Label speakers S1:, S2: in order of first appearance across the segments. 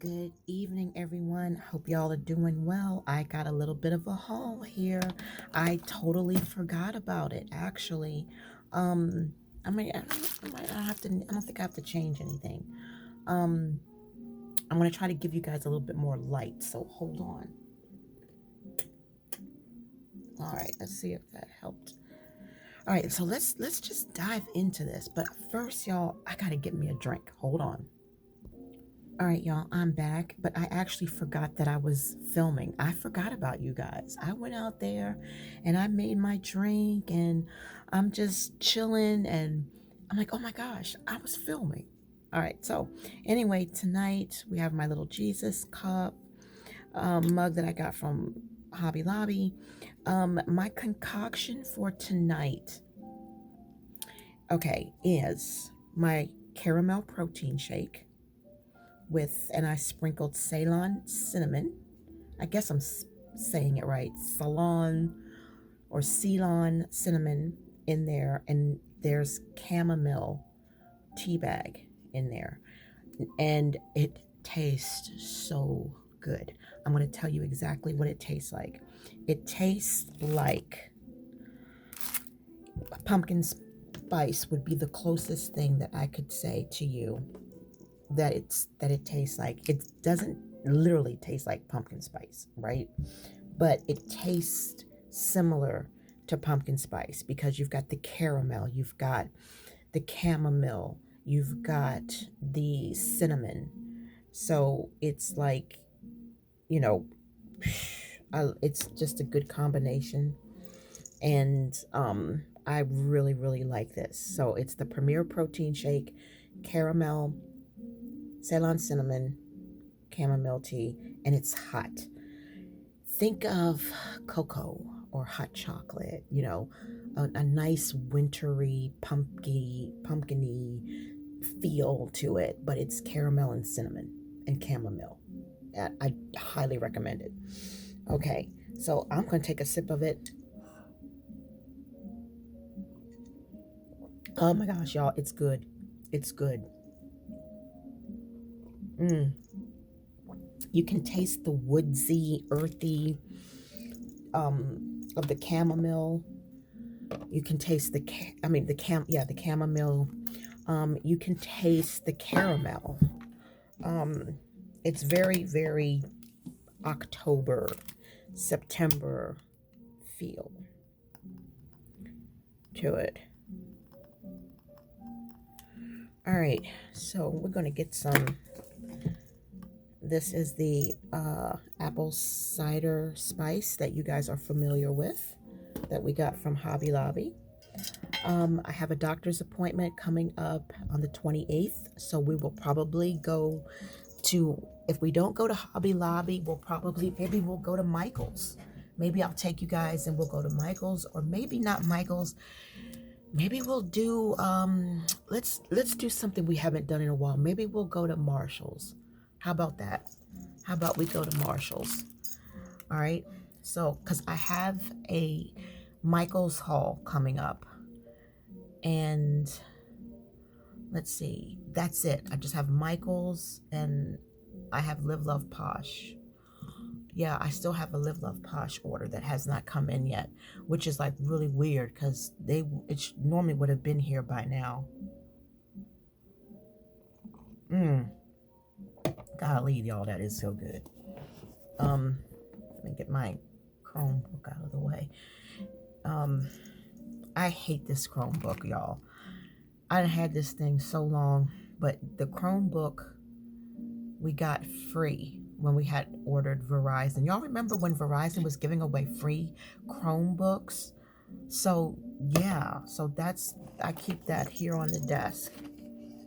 S1: Good evening, everyone. Hope y'all are doing well. I got a little bit of a haul here. I totally forgot about it, actually. Um, I have to. I don't think I have to change anything. Um, I'm gonna try to give you guys a little bit more light. So hold on. All right, let's see if that helped. All right, so let's just dive into this. But first, y'all, I gotta get me a drink. Hold on. All right, y'all, I'm back, but I actually forgot that I was filming. I forgot about you guys. I went out there and I made my drink and I'm just chilling and I'm like, oh my gosh, I was filming. All right, so anyway, tonight we have my little Jesus cup mug that I got from Hobby Lobby. My concoction for tonight, okay, is my caramel protein shake with, and I sprinkled Ceylon cinnamon. I guess I'm saying it right. Ceylon cinnamon in there, and there's chamomile tea bag in there, and it tastes so good. I'm going to tell you exactly what it tastes like. It tastes like pumpkin spice would be the closest thing that I could say to you that it tastes like. It doesn't literally taste like pumpkin spice, right? But it tastes similar to pumpkin spice because you've got the caramel, you've got the chamomile, you've got the cinnamon. So it's like, you know, it's just a good combination. And I really, really like this. So it's the Premier Protein Shake, caramel, Ceylon cinnamon, chamomile tea, and it's hot. Think of cocoa or hot chocolate, a nice wintry, pumpkiny feel to it, but it's caramel and cinnamon and chamomile. I highly recommend it. Okay, so I'm going to take a sip of it. Oh my gosh, y'all, it's good. It's good. Mm. You can taste the woodsy, earthy of the chamomile. You can taste the chamomile. You can taste the caramel. Um, it's very, very October, September feel to it. All right, so we're gonna get some. This is the apple cider spice that you guys are familiar with, that we got from Hobby Lobby. I have a doctor's appointment coming up on the 28th, so we will probably go to, if we don't go to Hobby Lobby, maybe we'll go to Michael's. Maybe I'll take you guys and we'll go to Michael's, or maybe not Michael's. Maybe we'll do, let's do something we haven't done in a while. Maybe we'll go to Marshall's. How about that? How about we go to Marshall's? All right. So, because I have a Michael's haul coming up. And let's see, that's it. I just have Michael's and I have Live Love Posh. Yeah, I still have a Live Love Posh order that has not come in yet, which is like really weird because it normally would have been here by now. Golly, y'all, that is so good. Let me get my Chromebook out of the way. I hate this Chromebook, y'all. I had this thing so long, but the Chromebook we got free when we had ordered Verizon. Y'all remember when Verizon was giving away free Chromebooks? So yeah, so I keep that here on the desk.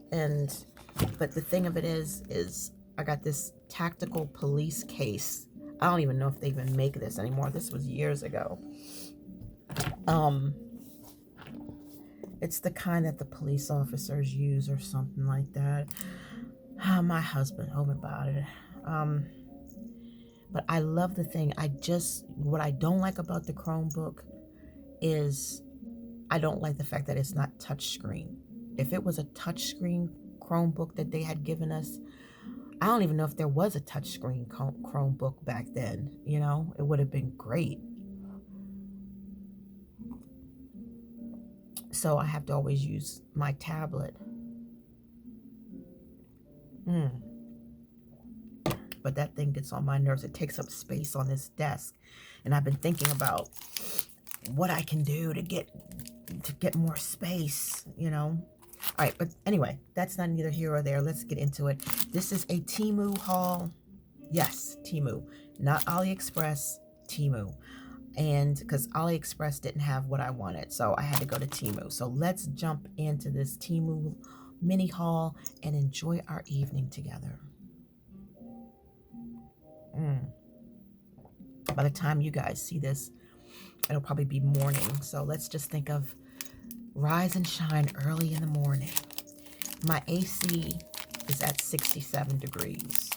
S1: But the thing of it is I got this tactical police case. I don't even know if they even make this anymore. This was years ago. It's the kind that the police officers use or something like that. My husband told me about it. But I love the thing. What I don't like about the Chromebook is I don't like the fact that it's not touchscreen. If it was a touchscreen Chromebook that they had given us, I don't even know if there was a touchscreen Chromebook back then. You know, it would have been great. So I have to always use my tablet. But that thing gets on my nerves. It takes up space on this desk. And I've been thinking about what I can do to get more space, you know. All right, but anyway, that's not neither here or there. Let's get into it. This is a TEMU haul. Yes, TEMU, not AliExpress, TEMU. And because AliExpress didn't have what I wanted, so I had to go to TEMU. So let's jump into this TEMU mini haul and enjoy our evening together. By the time you guys see this, it'll probably be morning. So let's just think of rise and shine early in the morning. My AC is at 67 degrees.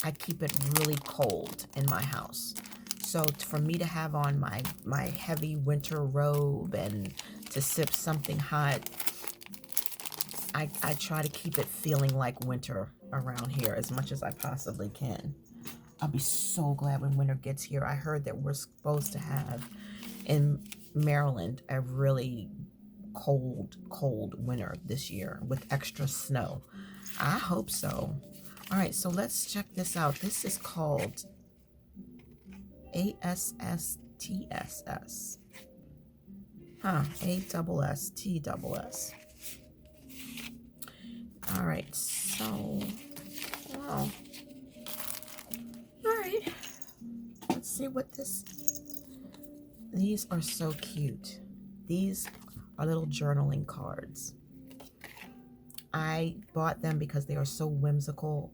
S1: I keep it really cold in my house. So for me to have on my heavy winter robe and to sip something hot, I try to keep it feeling like winter around here as much as I possibly can. I'll be so glad when winter gets here. I heard that we're supposed to have in Maryland a really cold winter this year with extra snow. I hope so. All right, so let's check this out. This is called ASSTSS. ASSTSS. All right, so, wow. All right, let's see what these are so cute. These are little journaling cards. I bought them because they are so whimsical.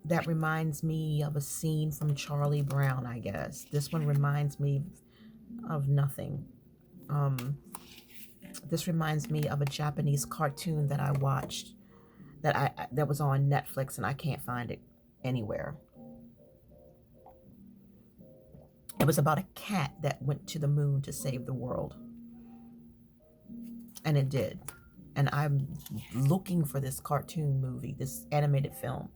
S1: That reminds me of a scene from Charlie Brown, I guess. This one reminds me of nothing. This reminds me of a Japanese cartoon that I watched that was on Netflix, and I can't find it anywhere. It was about a cat that went to the moon to save the world. And it did. And I'm looking for this cartoon movie, this animated film.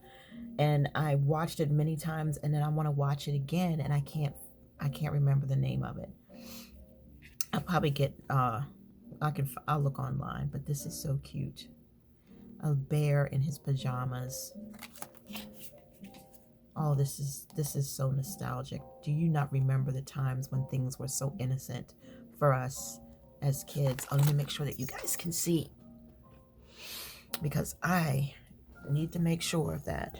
S1: And I watched it many times, and then I want to watch it again, and I can't remember the name of it. I'll probably get I'll look online, but this is so cute. A bear in his pajamas. Oh, this is so nostalgic. Do you not remember the times when things were so innocent for us as kids? Oh, let me make sure that you guys can see, because I need to make sure of that.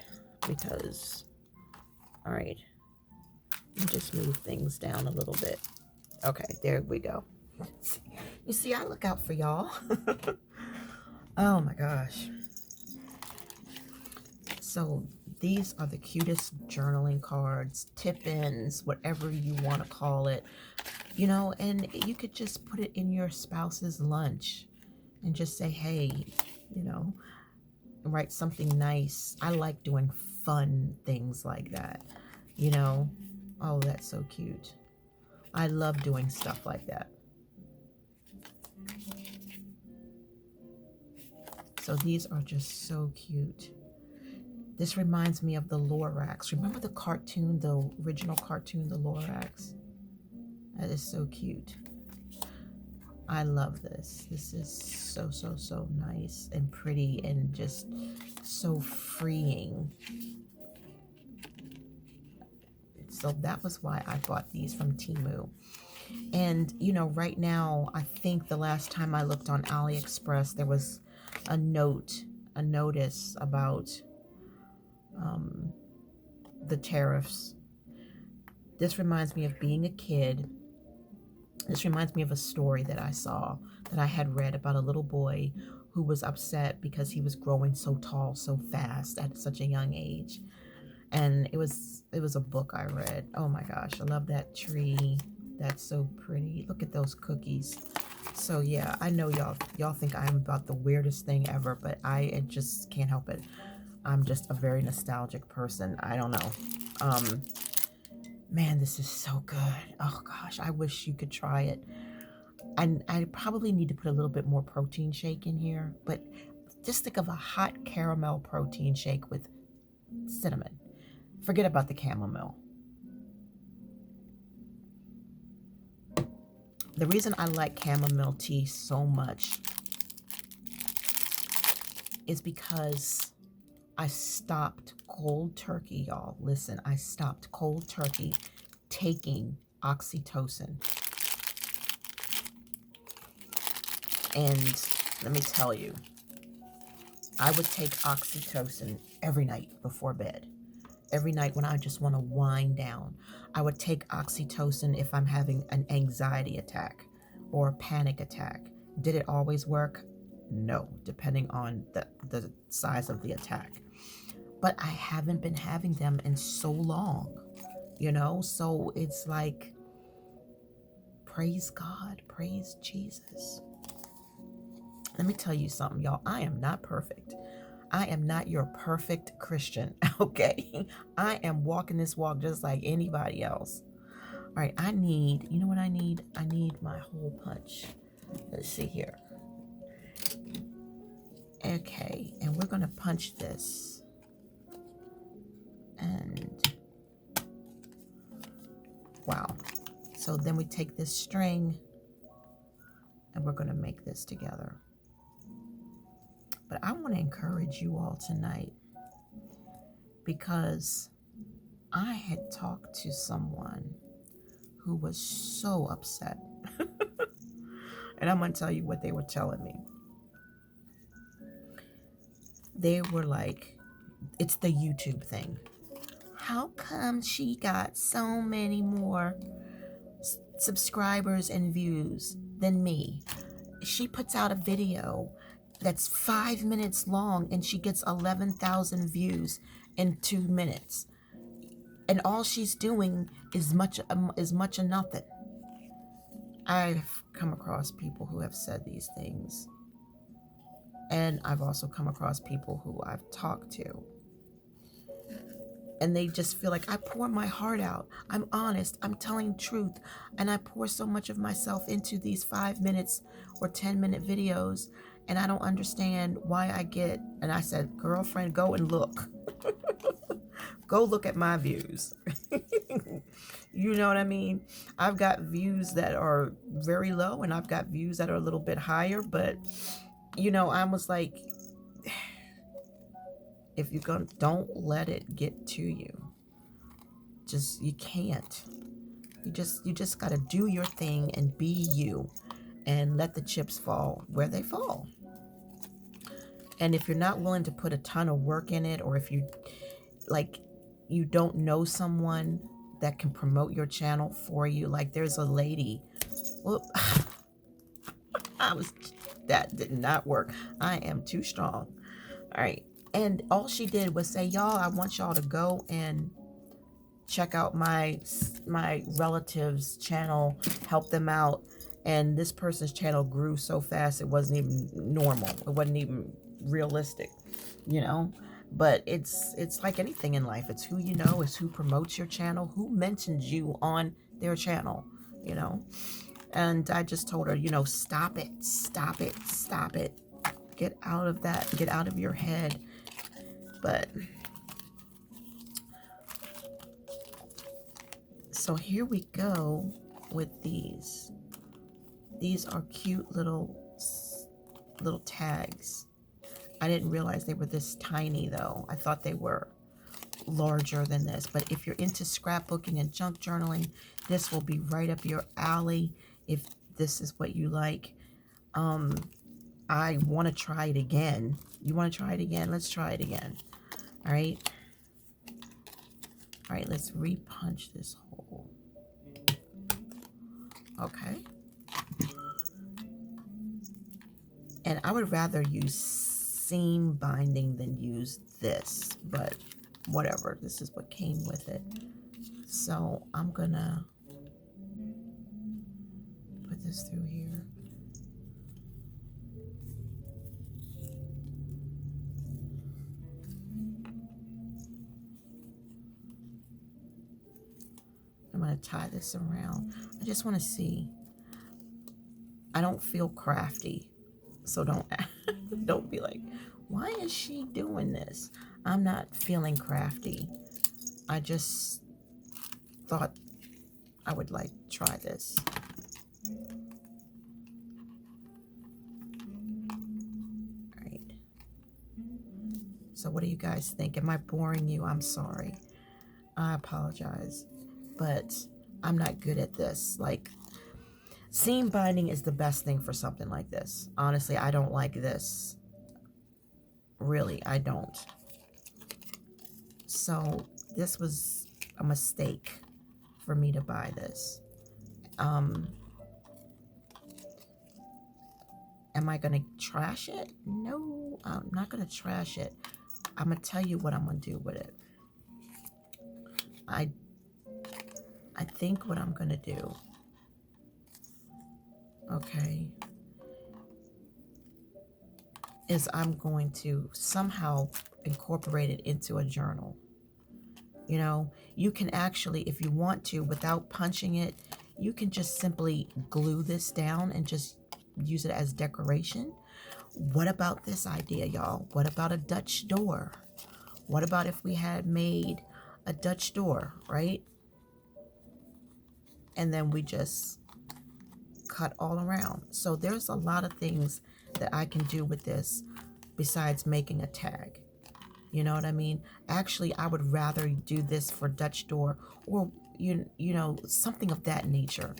S1: Because, all right, let me just move things down a little bit. Okay, there we go. You see, I look out for y'all. Oh my gosh. So these are the cutest journaling cards, tip-ins, whatever you want to call it. You know, and you could just put it in your spouse's lunch and just say, hey, you know, write something nice. I like doing fun things like that, you know. Oh, that's so cute. I love doing stuff like that. So these are just so cute. This reminds me of the Lorax. Remember the cartoon, the original cartoon, the Lorax? That is so cute. I love this. This is so, so, so nice and pretty and just so freeing. So that was why I bought these from TEMU. And, you know, right now, I think the last time I looked on AliExpress, there was a notice about the tariffs. This reminds me of being a kid. This reminds me of a story that I saw, that I had read about a little boy who was upset because he was growing so tall so fast at such a young age. And it was a book I read. Oh my gosh, I love that tree. That's so pretty. Look at those cookies. So yeah, I know y'all think I'm about the weirdest thing ever, but I just can't help it. I'm just a very nostalgic person. I don't know. Man, this is so good. Oh gosh, I wish you could try it. And I probably need to put a little bit more protein shake in here, but just think of a hot caramel protein shake with cinnamon. Forget about the chamomile. The reason I like chamomile tea so much is because I stopped cold turkey, y'all. Listen, I stopped cold turkey taking oxytocin. And let me tell you, I would take oxytocin every night before bed. Every night when I just want to wind down. I would take oxytocin if I'm having an anxiety attack or a panic attack. Did it always work? No, depending on the size of the attack. But I haven't been having them in so long, you know? So it's like, praise God, praise Jesus. Let me tell you something, y'all. I am not perfect. I am not your perfect Christian, okay? I am walking this walk just like anybody else. All right, I need, you know what I need? I need my hole punch. Let's see here. Okay, and we're going to punch this. And wow. So then we take this string and we're going to make this together. But I want to encourage you all tonight because I had talked to someone who was so upset. And I'm going to tell you what they were telling me. They were like, it's the YouTube thing. How come she got so many more subscribers and views than me? She puts out a video that's 5 minutes long and she gets 11,000 views in 2 minutes. And all she's doing is much of nothing. I've come across people who have said these things. And I've also come across people who I've talked to. And they just feel like I pour my heart out. I'm honest. I'm telling truth. And I pour so much of myself into these 5 minutes or 10-minute videos. And I don't understand why I get, and I said, girlfriend, go and look. Go look at my views. You know what I mean? I've got views that are very low and I've got views that are a little bit higher. But, you know, I was like, if you're going to, don't let it get to you. Just, you can't. You just got to do your thing and be you and let the chips fall where they fall. And if you're not willing to put a ton of work in it, or if you you don't know someone that can promote your channel for you, like there's a lady, whoop, that did not work. I am too strong. All right. And all she did was say, y'all, I want y'all to go and check out my relative's channel, help them out. And this person's channel grew so fast it wasn't even normal. It wasn't even realistic, you know. But it's like anything in life. It's who you know, it's who promotes your channel, who mentions you on their channel, you know. And I just told her, you know, stop it, stop it, stop it. Get out of that, get out of your head. But so here we go with these. These are cute little tags. I didn't realize they were this tiny though. I thought they were larger than this. But if you're into scrapbooking and junk journaling, this will be right up your alley if this is what you like. I want to try it again. You want to try it again? Let's try it again. All right. All right, let's repunch this hole. Okay. And I would rather use seam binding than use this, but whatever. This is what came with it. So I'm gonna put this through here. I'm gonna tie this around. I just want to see. I don't feel crafty, so don't be like, why is she doing this? I'm not feeling crafty. I just thought I would like try this. All right. So what do you guys think? Am I boring you? I'm sorry. I apologize. But I'm not good at this. Like, seam binding is the best thing for something like this. Honestly, I don't like this. Really, I don't. So this was a mistake for me to buy this. Am I going to trash it? No, I'm not going to trash it. I'm going to tell you what I'm going to do with it. I think what I'm going to do, okay, is I'm going to somehow incorporate it into a journal. You know, you can actually, if you want to, without punching it, you can just simply glue this down and just use it as decoration. What about this idea, y'all? What about a Dutch door? What about if we had made a Dutch door, right? And then we just cut all around. So there's a lot of things that I can do with this besides making a tag. You know what I mean? Actually, I would rather do this for Dutch door or, you know, something of that nature,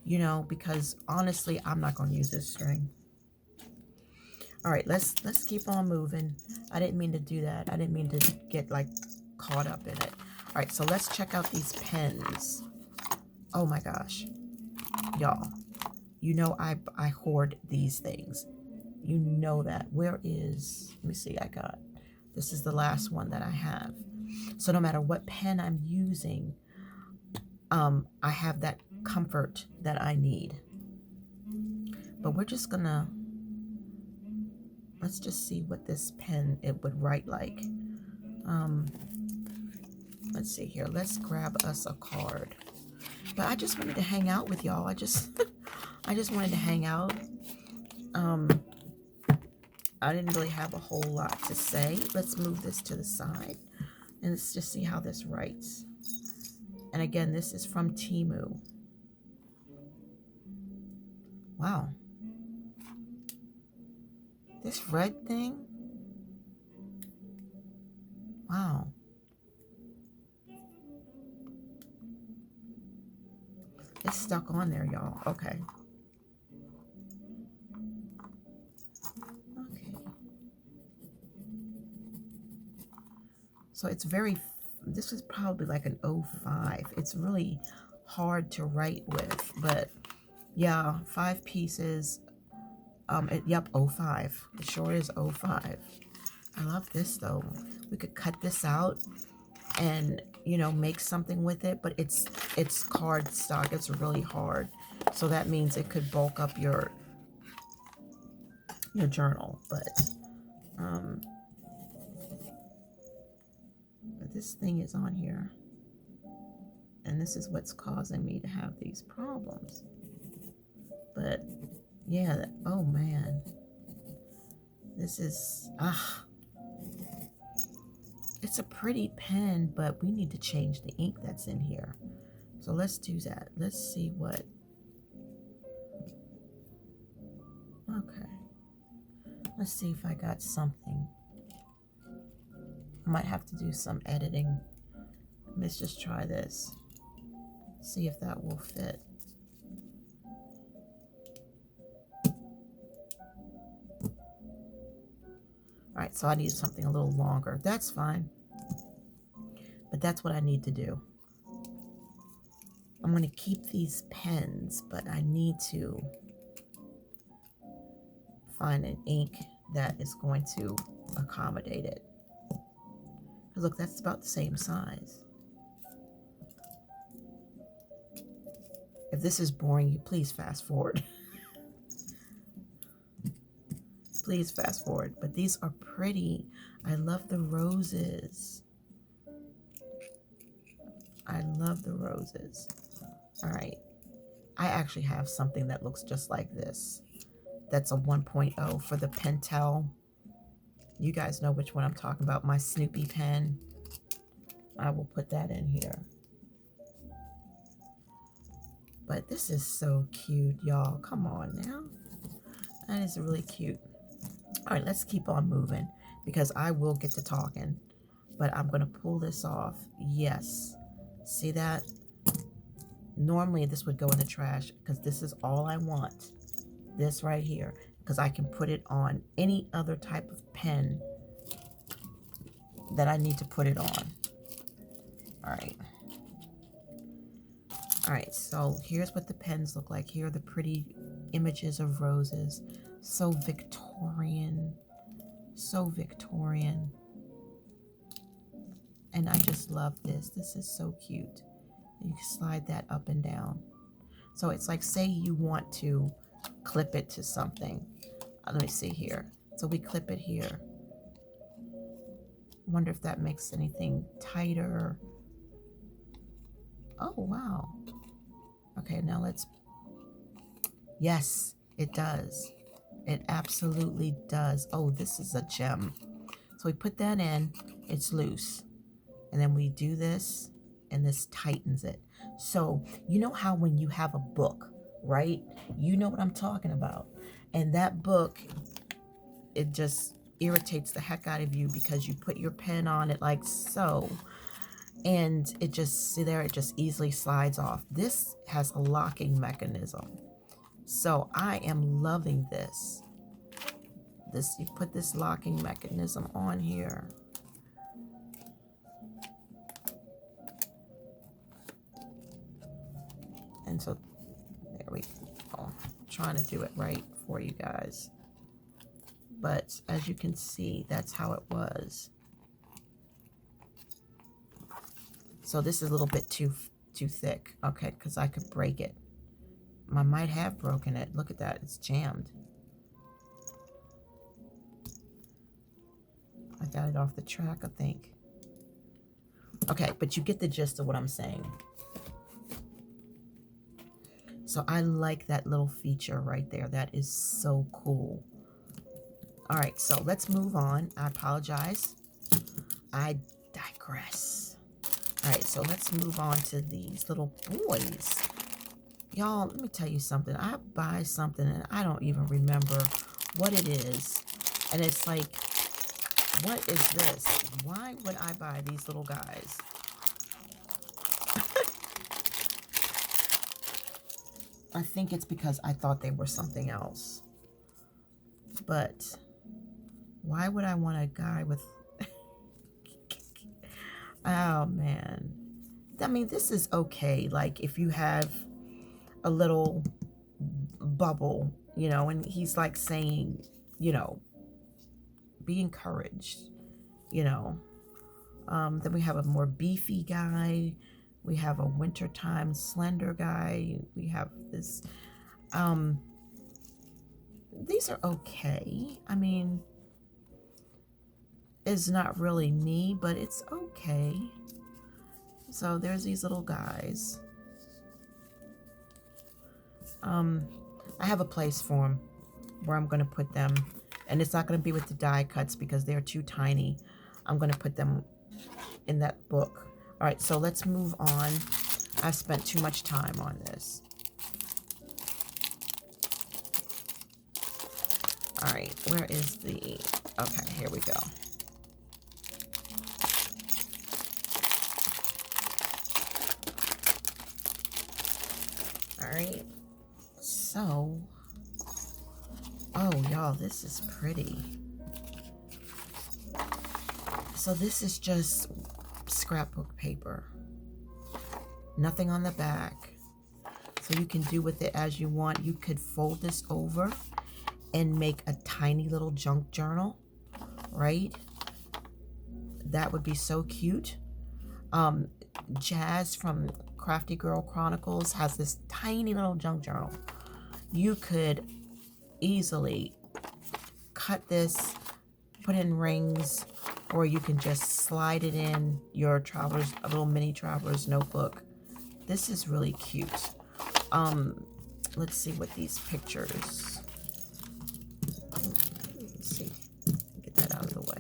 S1: you know, because honestly, I'm not going to use this string. All right, let's keep on moving. I didn't mean to do that. I didn't mean to get like caught up in it. All right, so let's check out these pens. Oh my gosh, y'all, you know I hoard these things. You know that. Where is, let me see, this is the last one that I have. So no matter what pen I'm using, I have that comfort that I need. But we're just gonna, let's just see what this pen, it would write like. Let's see here. Let's grab us a card. But I just wanted to hang out with y'all. I just wanted to hang out. I didn't really have a whole lot to say. Let's move this to the side and let's just see how this writes. And again, this is from TEMU. Wow. This red thing? Wow. It's stuck on there, y'all. Okay. Okay. So it's very, this is probably like an 05. It's really hard to write with, but yeah, 5 pieces. Yep, 05. It sure is 05. I love this though. We could cut this out and, you know, make something with it, but it's card stock. It's really hard. So that means it could bulk up your journal, but this thing is on here. And this is what's causing me to have these problems. But yeah, oh man. This is, it's a pretty pen, but we need to change the ink that's in here. So let's do that. Let's see what, okay. Let's see if I got something. I might have to do some editing. Let's just try this. See if that will fit. All right, so I need something a little longer. That's fine. But that's what I need to do. I'm going to keep these pens, but I need to find an ink that is going to accommodate it. Because look, that's about the same size. If this is boring you, please fast forward. Please fast forward. But these are pretty. I love the roses. I love the roses. All right. I actually have something that looks just like this. That's a 1.0 for the Pentel. You guys know which one I'm talking about. My Snoopy pen. I will put that in here. But this is so cute, y'all. Come on now. That is really cute. All right, let's keep on moving because I will get to talking. But I'm going to pull this off. Yes. See that? Normally this would go in the trash because this is all I want. This right here. Because I can put it on any other type of pen that I need to put it on. All right. All right, so here's what the pens look like. Here are the pretty images of roses. So Victorian. So Victorian. And I just love this. This is so cute. You can slide that up and down. So it's like, say you want to clip it to something. Let me see here. So we clip it here. Wonder if that makes anything tighter. Oh, wow. Okay, now let's... Yes, it does. It absolutely does. Oh, this is a gem. So we put that in. It's loose. And then we do this, and this tightens it. So you know how when you have a book, right? You know what I'm talking about. And that book, it just irritates the heck out of you because you put your pen on it like so. And it just, see there, it just easily slides off. This has a locking mechanism. So I am loving this. You put this locking mechanism on here. And so there we go. I'm trying to do it right for you guys. But as you can see, that's how it was. So this is a little bit too thick. Okay, because I could break it. I might have broken it. Look at that. It's jammed. I got it off the track, I think. Okay, but you get the gist of what I'm saying. So I like that little feature right there. That is so cool. All right, so let's move on. I apologize. I digress. All right, so let's move on to these little boys. Y'all, let me tell you something. I buy something and I don't even remember what it is. And it's like, what is this? Why would I buy these little guys? I think it's because I thought they were something else. But why would I want a guy with... Oh, man. I mean, this is okay. Like, if you have a little bubble, you know, and he's like saying, you know, be encouraged, you know. Then we have a more beefy guy. We have a wintertime slender guy. We have this. These are okay. I mean, it's not really me, but it's okay. So there's these little guys. I have a place for them where I'm going to put them. And it's not going to be with the die cuts because they're too tiny. I'm going to put them in that book. All right, so let's move on. I spent too much time on this. All right, where is the... Okay, here we go. All right, so... Oh, y'all, this is pretty. So this is just scrapbook paper. Nothing on the back. So you can do with it as you want. You could fold this over and make a tiny little junk journal, right? That would be so cute. Jazz from Crafty Girl Chronicles has this tiny little junk journal. You could easily cut this, put in rings, or you can just slide it in your traveler's, a little mini traveler's notebook. This is really cute. Let's see what these pictures. Let's see. Get that out of the way.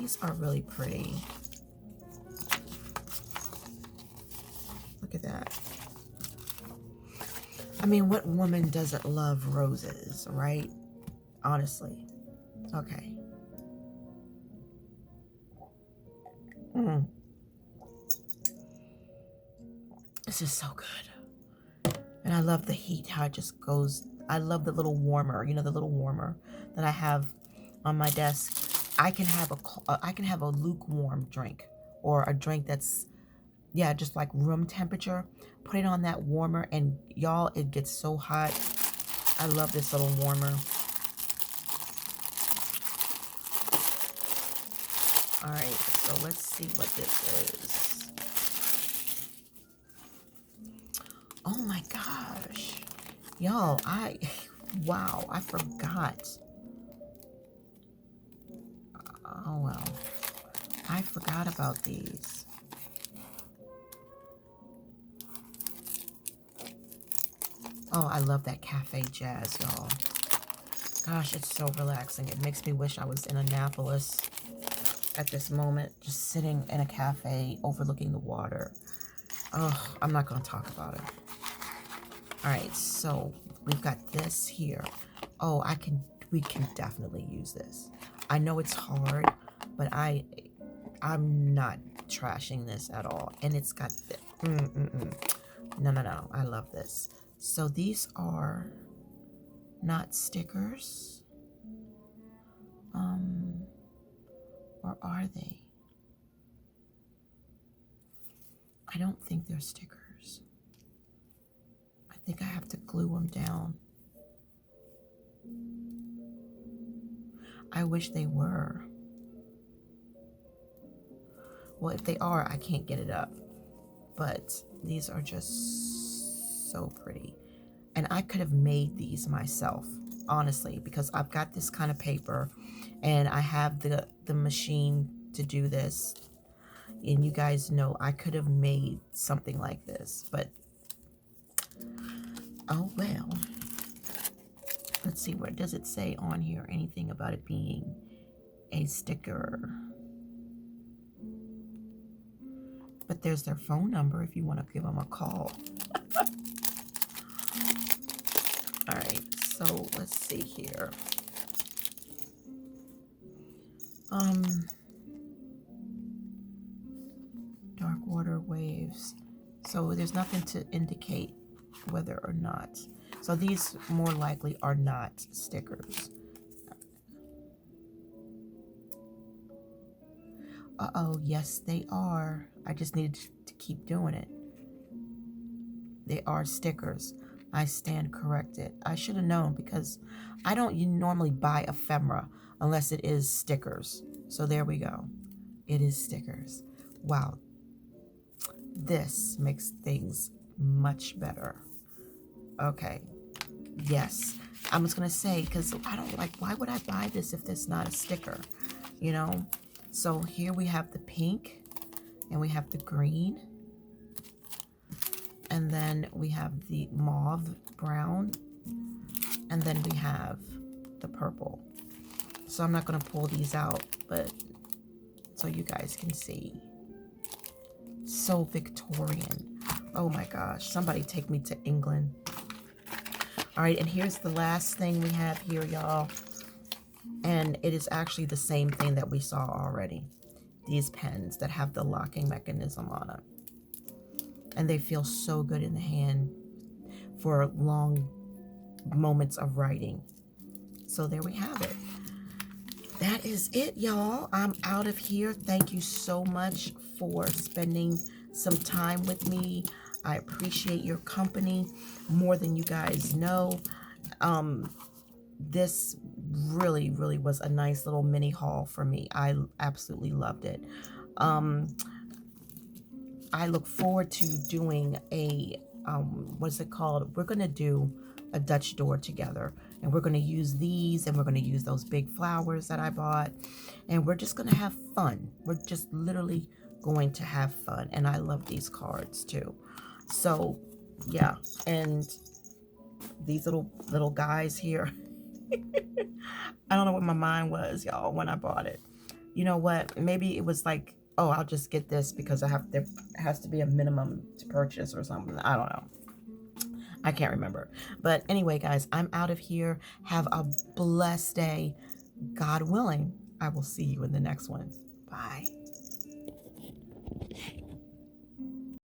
S1: These are really pretty. Look at that. I mean, what woman doesn't love roses, right? Honestly. Okay. This is so good. And I love the heat, how it just goes. I love the little warmer, you know, the little warmer that I have on my desk. I can have a lukewarm drink, or a drink that's, yeah, just like room temperature. Put it on that warmer, and y'all, it gets so hot. I love this little warmer. All right, so let's see what this is. Oh my gosh. Y'all, wow, I forgot. Oh well, I forgot about these. Oh, I love that cafe jazz, y'all. Gosh, it's so relaxing. It makes me wish I was in Annapolis at this moment, just sitting in a cafe overlooking the water. Oh, I'm not going to talk about it. All right, so we've got this here. Oh, we can definitely use this. I know it's hard, but I'm not trashing this at all. And it's got this. No. I love this. So these are not stickers. Or are they? I don't think they're stickers. I think I have to glue them down. I wish they were. Well, if they are, I can't get it up. But these are just so pretty. And I could have made these myself, honestly, because I've got this kind of paper and I have the machine to do this. And you guys know I could have made something like this, but oh well. Let's see, where does it say on here anything about it being a sticker? But there's their phone number if you want to give them a call. All right, so let's see here. Dark water waves. So there's nothing to indicate whether or not. So these more likely are not stickers. Uh-oh, yes they are. I just needed to keep doing it. They are stickers. I stand corrected. I should have known, because I don't normally buy ephemera unless it is stickers. So there we go. It is stickers. Wow. This makes things much better. Okay. Yes. I was going to say, because I don't like, why would I buy this if there's not a sticker? You know? So here we have the pink, and we have the green. And then we have the mauve brown, and then we have the purple. So I'm not going to pull these out, but so you guys can see. So Victorian. Oh my gosh, somebody take me to England. All right, and here's the last thing we have here, y'all. And it is actually the same thing that we saw already. These pens that have the locking mechanism on it. And they feel so good in the hand for long moments of writing. So there we have it. That is it, y'all. I'm out of here. Thank you so much for spending some time with me. I appreciate your company more than you guys know. This really was a nice little mini haul for me. I absolutely loved it. I look forward to doing a, what's it called? We're going to do a Dutch door together. And we're going to use these, and we're going to use those big flowers that I bought. And we're just going to have fun. We're just literally going to have fun. And I love these cards too. So, yeah. And these little guys here. I don't know what my mind was, y'all, when I bought it. you know what? Maybe it was like, oh, I'll just get this because there has to be a minimum to purchase or something. I don't know. I can't remember. But anyway, guys, I'm out of here. Have a blessed day. God willing, I will see you in the next one. Bye.